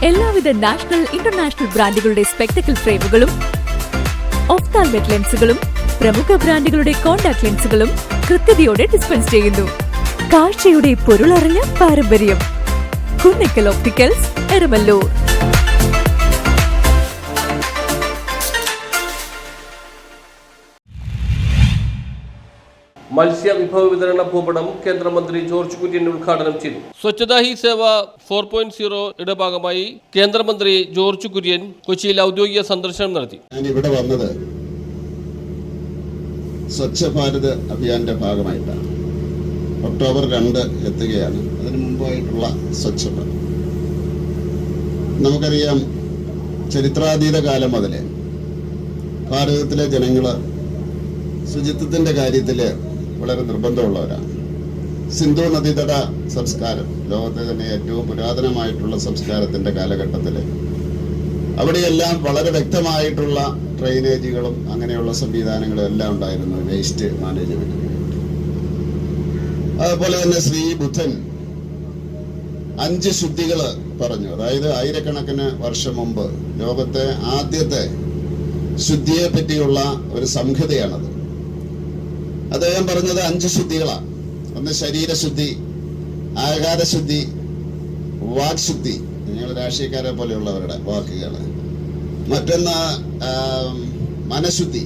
എല്ലാവിധ national international ബ്രാൻഡുകളുടെ spectacle ഫ്രെയിമുകളും ഒഫ്താൽമെറ്റ് ലെൻസുകളും പ്രമുഖ ബ്രാൻഡുകളുടെ കോൺടാക്ട് ലെൻസുകളും കൃത്യതയോടെ ഡിസ്പെൻസ് ചെയ്യുന്നു. കാഴ്ചയുടെ പൊരുളറിഞ്ഞ പാരമ്പര്യം. കുന്നക്കൽ ഓപ്റ്റിക്കൽസ്, എരമല്ലൂർ. മത്സ്യ വിഭവ വിതരണ ഭൂപടം കേന്ദ്രമന്ത്രി ജോർജ് കുര്യൻ ഉദ്ഘാടനം ചെയ്തു. സ്വച്ഛതാ ഹി സേവ 4.0 ഭാഗമായി കേന്ദ്രമന്ത്രി ജോർജ് കുര്യൻ കൊച്ചിയിൽ ഔദ്യോഗിക സന്ദർശനം നടത്തി. ഞാൻ ഇവിടെ വന്നത് സ്വച്ഛ ഭാരത് അഭിയാന്റെ ഭാഗമായിട്ടാണ്. ഒക്ടോബർ 2 എത്തുകയാണ്. അതിനു മുമ്പായിട്ടുള്ള സ്വച്ഛത നമുക്കറിയാം. ചരിത്രാതീത കാലം മുതലേ ഭാരതത്തിലെ ജനങ്ങള് ശുചിത്വത്തിന്റെ കാര്യത്തിൽ വളരെ നിർബന്ധമുള്ളവരാണ്. സിന്ധു നദീതട സംസ്കാരം ലോകത്തെ തന്നെ ഏറ്റവും പുരാതനമായിട്ടുള്ള സംസ്കാരത്തിന്റെ കാലഘട്ടത്തിൽ അവിടെയെല്ലാം വളരെ വ്യക്തമായിട്ടുള്ള ഡ്രെയിനേജുകളും അങ്ങനെയുള്ള സംവിധാനങ്ങളും എല്ലാം ഉണ്ടായിരുന്നു വേസ്റ്റ് മാനേജ്മെന്റിന്. അതുപോലെ തന്നെ ശ്രീ ബുദ്ധൻ 5 ശുദ്ധികൾ പറഞ്ഞു. അതായത് ആയിരക്കണക്കിന് വർഷം മുമ്പ് ലോകത്തെ ആദ്യത്തെ ശുദ്ധിയെ പറ്റിയുള്ള ഒരു സംഹിതയാണത്. അദ്ദേഹം പറഞ്ഞത് 5 ശുദ്ധികളാണ്. ഒന്ന് ശരീരശുദ്ധി, ആഹാരശുദ്ധി, വാക്ശുദ്ധി, നിങ്ങൾ രാഷ്ട്രീയക്കാരെ പോലെയുള്ളവരുടെ വാക്കുകൾ. മറ്റൊന്ന് മനഃശുദ്ധി,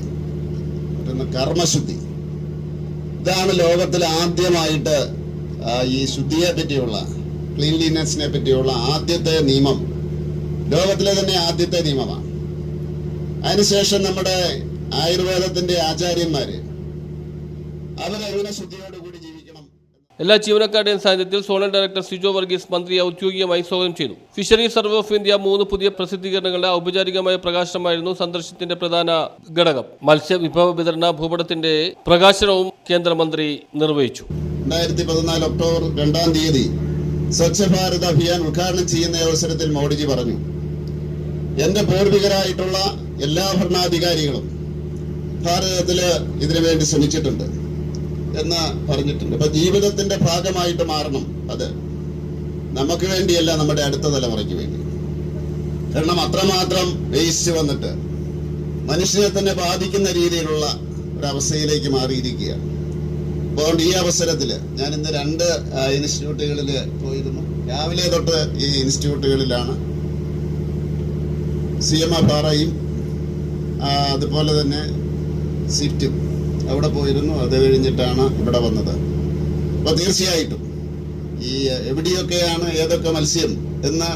മറ്റൊന്ന് കർമ്മശുദ്ധി. ഇതാണ് ലോകത്തിൽ ആദ്യമായിട്ട് ഈ ശുദ്ധിയെ പറ്റിയുള്ള, ക്ലീൻലിനെസ്സിനെ പറ്റിയുള്ള ആദ്യത്തെ നിയമം. ലോകത്തിലെ തന്നെ ആദ്യത്തെ നിയമമാണ്. അതിനുശേഷം നമ്മുടെ ആയുർവേദത്തിന്റെ ആചാര്യന്മാര് അവരെങ്ങനെ ശുദ്ധിയോടുകൂടി ജീവിക്കണം. എല്ലാ ജീവനക്കാരുടെയും സാന്നിധ്യത്തിൽ സോണൽ ഡയറക്ടർ സിജോ വർഗീസ് മന്ത്രിയെ ഔദ്യോഗികമായി സ്വാഗതം ചെയ്തു. ഫിഷറീസ് സർവേ ഓഫ് ഇന്ത്യ 3 പുതിയ പ്രസിദ്ധീകരണങ്ങളുടെ ഔപചാരികമായ പ്രകാശനമായിരുന്നു സന്ദർശനത്തിന്റെ പ്രധാന ഘടകം. മത്സ്യ വിഭവ വിതരണ ഭൂപടത്തിന്റെ പ്രകാശനവും കേന്ദ്രമന്ത്രി നിർവഹിച്ചു. 2014 ഒക്ടോബർ 2 സ്വച്ഛ ഭാരത് അഭിയാൻ ഉദ്ഘാടനം ചെയ്യുന്ന അവസരത്തിൽ മോഡിജി പറഞ്ഞു, എന്റെ പൂർവികരായിട്ടുള്ള എല്ലാ ഭരണാധികാരികളും ഭാരതത്തില് ഇതിനു വേണ്ടി ശ്രമിച്ചിട്ടുണ്ട് എന്ന് പറഞ്ഞിട്ടുണ്ട്. അപ്പൊ ജീവിതത്തിന്റെ ഭാഗമായിട്ട് മാറണം. അത് നമുക്ക് വേണ്ടിയല്ല, നമ്മുടെ അടുത്ത തലമുറയ്ക്ക് വേണ്ടി. കാരണം അത്രമാത്രം വേസ്റ്റ് വന്നിട്ട് മനുഷ്യനെ തന്നെ ബാധിക്കുന്ന രീതിയിലുള്ള ഒരവസ്ഥയിലേക്ക് മാറിയിരിക്കുകയാണ്. അതുകൊണ്ട് ഈ അവസരത്തില് ഞാൻ ഇന്ന് 2 ഇൻസ്റ്റിറ്റ്യൂട്ടുകളിൽ പോയിരുന്നു. രാവിലെ തൊട്ട് ഈ ഇൻസ്റ്റിറ്റ്യൂട്ടുകളിലാണ്. CMFRയും അതുപോലെ തന്നെ സിഫ്റ്റും അവിടെ പോയിരുന്നു. അത് കഴിഞ്ഞിട്ടാണ് ഇവിടെ വന്നത്. അപ്പൊ തീർച്ചയായിട്ടും ഈ എവിടെയൊക്കെയാണ് ഏതൊക്കെ മത്സ്യം എന്ന്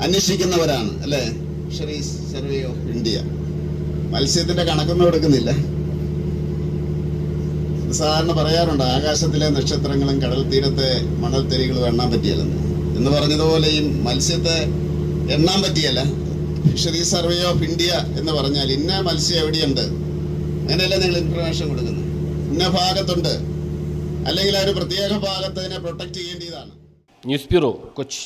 അന്വേഷിക്കുന്നവരാണ് അല്ലെ ഫിഷറീസ് സർവേ ഓഫ് ഇന്ത്യ. മത്സ്യത്തിന്റെ കണക്കൊന്നും എടുക്കുന്നില്ല. സാധാരണ പറയാറുണ്ട്, ആകാശത്തിലെ നക്ഷത്രങ്ങളും കടൽ തീരത്തെ മണൽത്തരികളും എണ്ണാൻ പറ്റിയല്ലെന്ന്. എന്ന് പറഞ്ഞതുപോലെ ഈ മത്സ്യത്തെ എണ്ണാൻ പറ്റിയല്ല. ഫിഷറീസ് സർവേ ഓഫ് ഇന്ത്യ എന്ന് പറഞ്ഞാൽ ഇന്ന മത്സ്യം എവിടെയുണ്ട്, അങ്ങനെയല്ല നിങ്ങൾ ഇൻഫർമേഷൻ കൊടുക്കുന്നത്. ഇന്ന ഭാഗത്തുണ്ട്, അല്ലെങ്കിൽ ആ ഒരു പ്രത്യേക ഭാഗത്ത് അതിനെ പ്രൊട്ടക്ട് ചെയ്യേണ്ടതാണ്. News bureau, Kochi.